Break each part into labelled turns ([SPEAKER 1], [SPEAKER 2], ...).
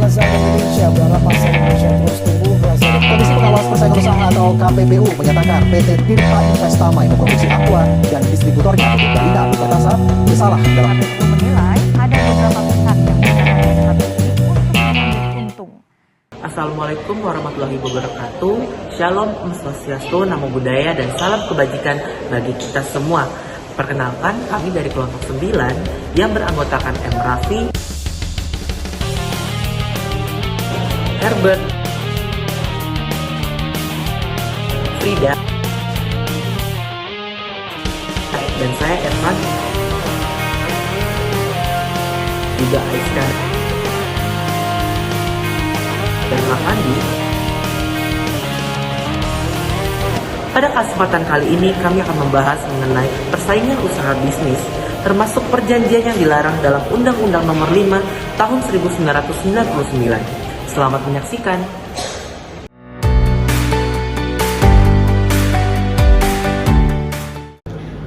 [SPEAKER 1] Pasar Indonesia berharap pasar Indonesia terus tumbuh berhasil. Komisi Pengawas Persaingan Usaha atau KPPU menyatakan PT Tirta Investama yang memproduksi aqua dan distributornya PT Dalina Perkasa bersalah dalam
[SPEAKER 2] KPPU menilai ada beberapa pihak yang menggunakan strategi untuk mengambil untung.
[SPEAKER 3] Assalamualaikum warahmatullahi wabarakatuh. Shalom, Om Swastiastu, Namo Buddhaya, dan salam kebajikan bagi kita semua. Perkenalkan, kami dari kelompok 9 yang beranggotakan M. Raffi, Herbert, Frida, dan saya Evan, juga Aisyah dan Makandi. Pada kesempatan kali ini kami akan membahas mengenai persaingan usaha bisnis, termasuk perjanjian yang dilarang dalam Undang-Undang Nomor 5 Tahun 1999. Selamat menyaksikan.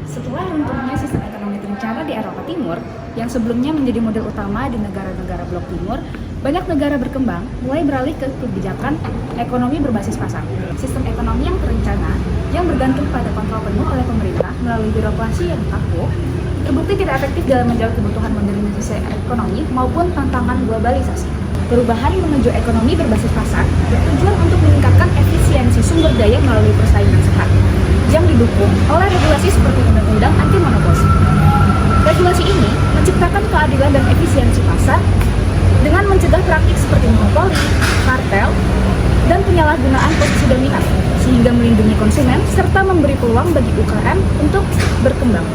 [SPEAKER 4] Setelah runtuhnya sistem ekonomi terencana di Eropa Timur, yang sebelumnya menjadi model utama di negara-negara Blok Timur, banyak negara berkembang mulai beralih ke kebijakan ekonomi berbasis pasar. Sistem ekonomi yang terencana, yang bergantung pada kontrol penuh oleh pemerintah melalui birokrasi yang kaku, terbukti tidak efektif dalam menjawab kebutuhan modernisasi ekonomi maupun tantangan globalisasi. Perubahan menuju ekonomi berbasis pasar bertujuan untuk meningkatkan efisiensi sumber daya melalui persaingan sehat, yang didukung oleh regulasi seperti Undang-Undang Anti Monopoli. Regulasi ini menciptakan keadilan dan efisiensi pasar dengan mencegah praktik seperti monopoli, kartel, dan penyalahgunaan posisi dominan, sehingga melindungi konsumen serta memberi peluang bagi UKM untuk berkembang.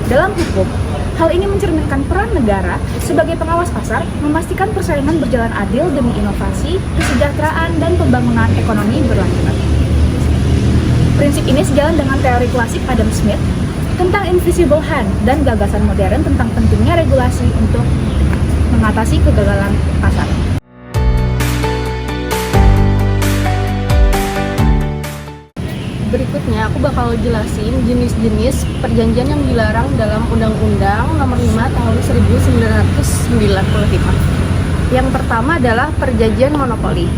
[SPEAKER 4] Dalam hukum, hal ini mencerminkan peran negara sebagai pengawas pasar, memastikan persaingan berjalan adil demi inovasi, kesejahteraan, dan pembangunan ekonomi berlanjut. Prinsip ini sejalan dengan teori klasik Adam Smith tentang invisible hand dan gagasan modern tentang pentingnya regulasi untuk mengatasi kegagalan pasar.
[SPEAKER 5] Berikutnya aku bakal jelasin jenis-jenis perjanjian yang dilarang dalam Undang-Undang Nomor 5 Tahun 1995. Yang pertama adalah perjanjian monopoli.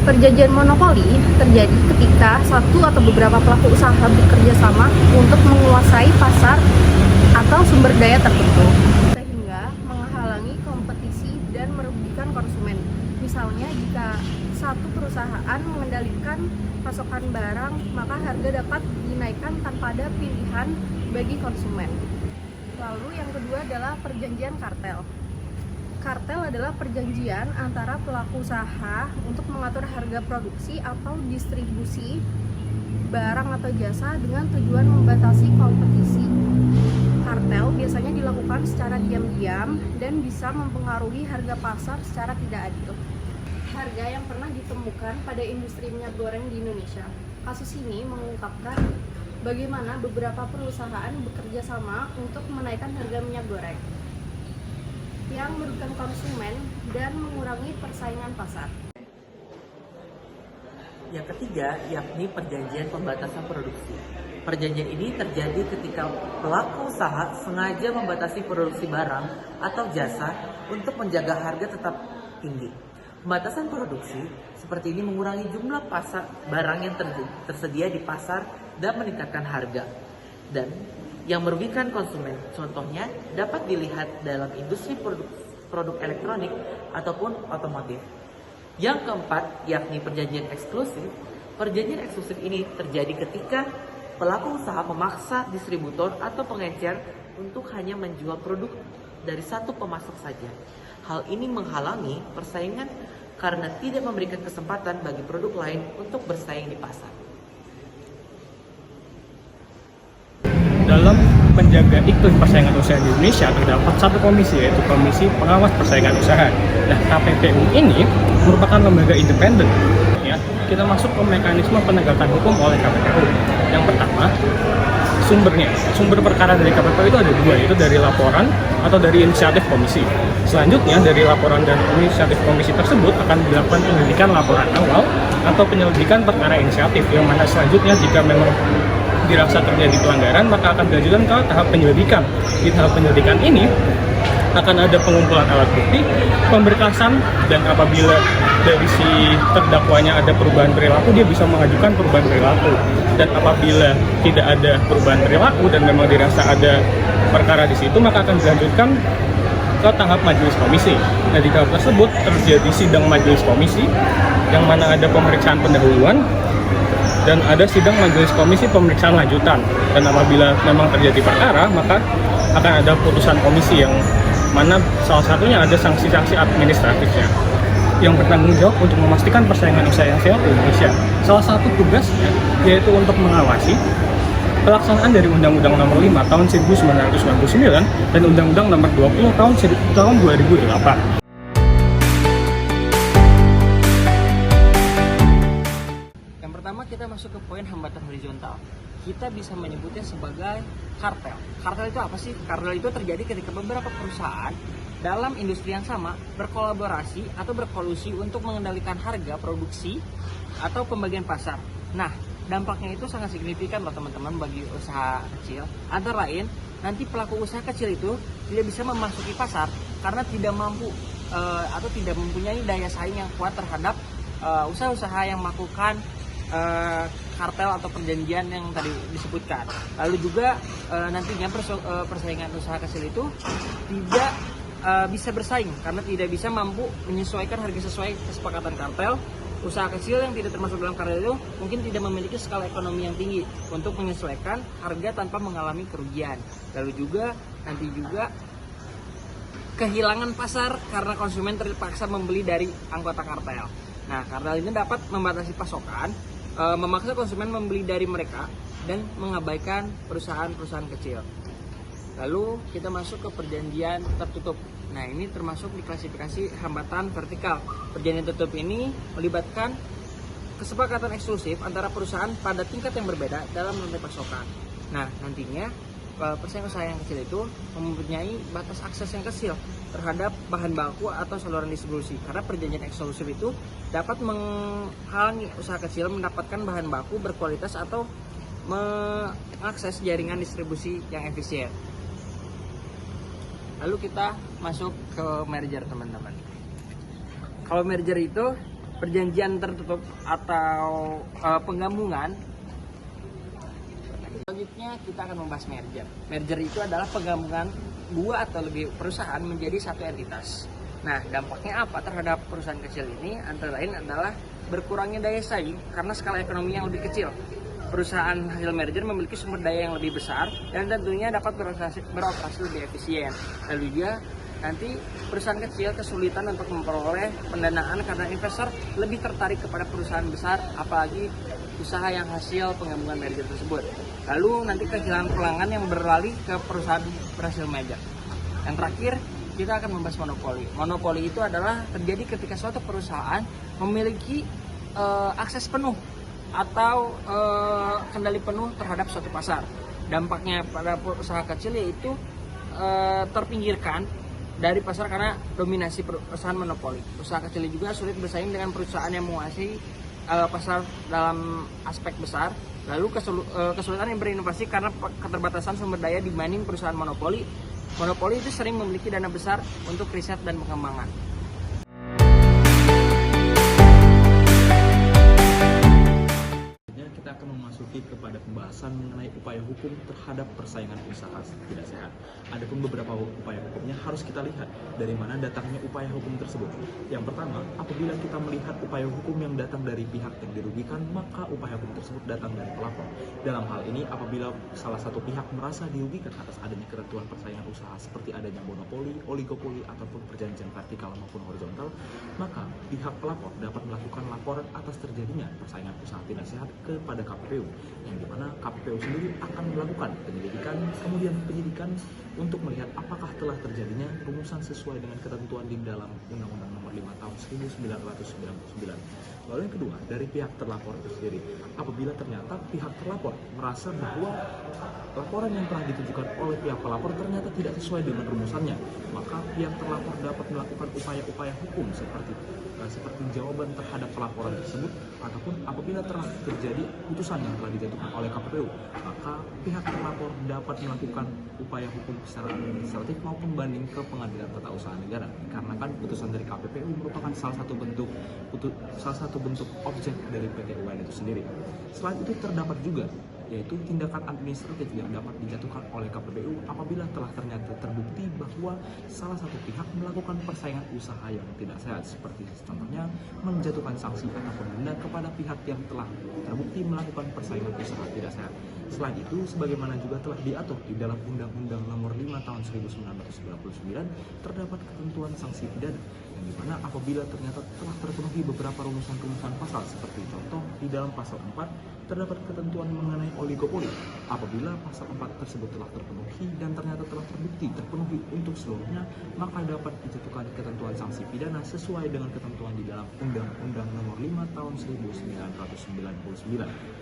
[SPEAKER 5] Perjanjian monopoli terjadi ketika satu atau beberapa pelaku usaha bekerja sama untuk menguasai pasar atau sumber daya tertentu, sehingga menghalangi kompetisi dan merugikan konsumen. Misalnya, jika satu perusahaan mengendalikan pasokan barang, maka harga dapat dinaikkan tanpa ada pilihan bagi konsumen. Lalu yang kedua adalah perjanjian kartel. Kartel adalah perjanjian antara pelaku usaha untuk mengatur harga produksi atau distribusi barang atau jasa dengan tujuan membatasi kompetisi. Kartel biasanya dilakukan secara diam-diam dan bisa mempengaruhi harga pasar secara tidak adil. Harga yang pernah ditemukan pada industri minyak goreng di Indonesia. Kasus ini mengungkapkan bagaimana beberapa perusahaan bekerja sama untuk menaikkan harga minyak goreng yang merugikan konsumen dan mengurangi persaingan pasar.
[SPEAKER 3] Yang ketiga, yakni perjanjian pembatasan produksi. Perjanjian ini terjadi ketika pelaku usaha sengaja membatasi produksi barang atau jasa untuk menjaga harga tetap tinggi. Pembatasan produksi seperti ini mengurangi jumlah pasar barang yang tersedia di pasar dan meningkatkan harga, dan yang merugikan konsumen. Contohnya dapat dilihat dalam industri produk elektronik ataupun otomotif. Yang keempat, yakni perjanjian eksklusif. Perjanjian eksklusif ini terjadi ketika pelaku usaha memaksa distributor atau pengecer untuk hanya menjual produk dari satu pemasok saja. Hal ini menghalangi persaingan karena tidak memberikan kesempatan bagi produk lain untuk bersaing di pasar.
[SPEAKER 6] Dalam menjaga iklim persaingan usaha di Indonesia terdapat satu komisi, yaitu Komisi Pengawas Persaingan Usaha. Nah, KPPU ini merupakan lembaga independen. Ya, kita masuk ke mekanisme penegakan hukum oleh KPPU. Yang pertama, sumber perkara dari KPPU itu ada dua, yaitu dari laporan atau dari inisiatif komisi. Selanjutnya, dari laporan dan inisiatif komisi tersebut akan dilakukan penyelidikan laporan awal atau penyelidikan perkara inisiatif, yang mana selanjutnya jika memang dirasa terjadi pelanggaran, maka akan dilanjutkan ke tahap penyelidikan. Di tahap penyelidikan ini akan ada pengumpulan alat bukti, pemberkasan, dan apabila dari si terdakwanya ada perubahan perilaku, dia bisa mengajukan perubahan perilaku. Dan apabila tidak ada perubahan perilaku dan memang dirasa ada perkara di situ, maka akan dilanjutkan ke tahap majelis komisi. Nah, di tahap tersebut terjadi sidang majelis komisi yang mana ada pemeriksaan pendahuluan dan ada sidang majelis komisi pemeriksaan lanjutan. Dan apabila memang terjadi perkara, maka akan ada putusan komisi yang mana salah satunya ada sanksi-sanksi administratifnya yang bertanggung jawab untuk memastikan persaingan usaha yang sehat di Indonesia. Salah satu tugasnya yaitu untuk mengawasi pelaksanaan dari Undang-Undang Nomor 5 Tahun 1999 dan Undang-Undang Nomor 20 Tahun 2008.
[SPEAKER 3] Yang pertama, kita masuk ke poin hambatan horizontal. Kita bisa menyebutnya sebagai kartel. Kartel itu apa sih? Kartel itu terjadi ketika beberapa perusahaan dalam industri yang sama berkolaborasi atau berkolusi untuk mengendalikan harga produksi atau pembagian pasar. Nah, dampaknya itu sangat signifikan loh teman-teman bagi usaha kecil. Antara lain, nanti pelaku usaha kecil itu tidak bisa memasuki pasar karena tidak mampu atau tidak mempunyai daya saing yang kuat terhadap usaha-usaha yang melakukan kartel atau perjanjian yang tadi disebutkan. Lalu juga nantinya persaingan usaha kecil itu tidak bisa bersaing karena tidak bisa mampu menyesuaikan harga sesuai kesepakatan kartel. Usaha kecil yang tidak termasuk dalam kartel itu mungkin tidak memiliki skala ekonomi yang tinggi untuk menyesuaikan harga tanpa mengalami kerugian. Lalu juga nanti juga kehilangan pasar karena konsumen terpaksa membeli dari anggota kartel. Nah, kartel ini dapat membatasi pasokan, memaksa konsumen membeli dari mereka dan mengabaikan perusahaan-perusahaan kecil. Lalu kita masuk ke perjanjian tertutup. Nah, ini termasuk diklasifikasi hambatan vertikal. Perjanjian tertutup ini melibatkan kesepakatan eksklusif antara perusahaan pada tingkat yang berbeda dalam rantai pasokan. Nah, nantinya persaingan usaha yang kecil itu mempunyai batas akses yang kecil terhadap bahan baku atau saluran distribusi. Karena perjanjian eksklusif itu dapat menghalangi usaha kecil mendapatkan bahan baku berkualitas atau mengakses jaringan distribusi yang efisien. Lalu kita masuk ke merger, teman-teman. Kalau merger itu perjanjian tertutup atau penggabungan. Selanjutnya kita akan membahas merger. Merger itu adalah penggabungan dua atau lebih perusahaan menjadi satu entitas. Nah, dampaknya apa terhadap perusahaan kecil ini? Antara lain adalah berkurangnya daya saing karena skala ekonomi yang lebih kecil. Perusahaan hasil merger memiliki sumber daya yang lebih besar dan tentunya dapat beroperasi lebih efisien. Lalu juga nanti perusahaan kecil kesulitan untuk memperoleh pendanaan karena investor lebih tertarik kepada perusahaan besar, apalagi usaha yang hasil penggabungan merger tersebut. Lalu nanti kehilangan pelanggan yang beralih ke perusahaan berhasil merger. Yang terakhir, kita akan membahas monopoli. Monopoli itu adalah terjadi ketika suatu perusahaan memiliki akses penuh atau kendali penuh terhadap suatu pasar. Dampaknya pada usaha kecil yaitu terpinggirkan dari pasar karena dominasi perusahaan monopoli. Usaha kecil juga sulit bersaing dengan perusahaan yang menguasai pasar dalam aspek besar. Lalu kesulitan yang berinovasi karena keterbatasan sumber daya dibanding perusahaan monopoli. Monopoli itu sering memiliki dana besar untuk riset dan pengembangan.
[SPEAKER 7] Kita akan memasuki kepada pembahasan mengenai upaya hukum terhadap persaingan usaha tidak sehat. Adapun beberapa upaya hukumnya harus kita lihat dari mana datangnya upaya hukum tersebut. Yang pertama, apabila kita melihat upaya hukum yang datang dari pihak yang dirugikan, maka upaya hukum tersebut datang dari pelapor. Dalam hal ini, apabila salah satu pihak merasa dirugikan atas adanya ketentuan persaingan usaha seperti adanya monopoli, oligopoli, ataupun perjanjian vertikal maupun horizontal, maka pihak pelapor dapat melakukan laporan atas terjadinya persaingan usaha tidak sehat kepada KPPU, yang dimana KPPU sendiri akan melakukan penyelidikan, kemudian penyidikan untuk melihat apakah telah terjadinya rumusan sesuai dengan ketentuan di dalam Undang-Undang Nomor 5 Tahun 1999. Lalu yang kedua, dari pihak terlapor itu sendiri, apabila ternyata pihak terlapor merasa bahwa laporan yang telah ditujukan oleh pihak pelapor ternyata tidak sesuai dengan rumusannya, maka pihak terlapor dapat melakukan upaya-upaya hukum seperti jawaban terhadap pelaporan tersebut, ataupun apabila telah terjadi putusan yang telah dijatuhkan oleh KPPU, maka pihak terlapor dapat melakukan upaya hukum secara administratif maupun banding ke Pengadilan Tata Usaha Negara. Karena kan putusan dari KPPU merupakan salah satu bentuk objek dari PT UN itu sendiri. Selain itu terdapat juga yaitu tindakan administratif yang dapat dijatuhkan oleh KPPU apabila telah ternyata terbukti bahwa salah satu pihak melakukan persaingan usaha yang tidak sehat, seperti contohnya menjatuhkan sanksi ataupun denda kepada pihak yang telah terbukti melakukan persaingan usaha tidak sehat. Selain itu, sebagaimana juga telah diatur di dalam Undang-Undang Nomor 5 Tahun 1999 terdapat ketentuan sanksi pidana yang dimana apabila ternyata telah terpenuhi beberapa rumusan-rumusan pasal, seperti contoh di dalam pasal 4 terdapat ketentuan mengenai oligopoli. Apabila pasal 4 tersebut telah terpenuhi dan ternyata telah terbukti terpenuhi untuk seluruhnya, maka dapat dijatuhkan ketentuan sanksi pidana sesuai dengan ketentuan di dalam Undang-Undang Nomor 5 Tahun 1999.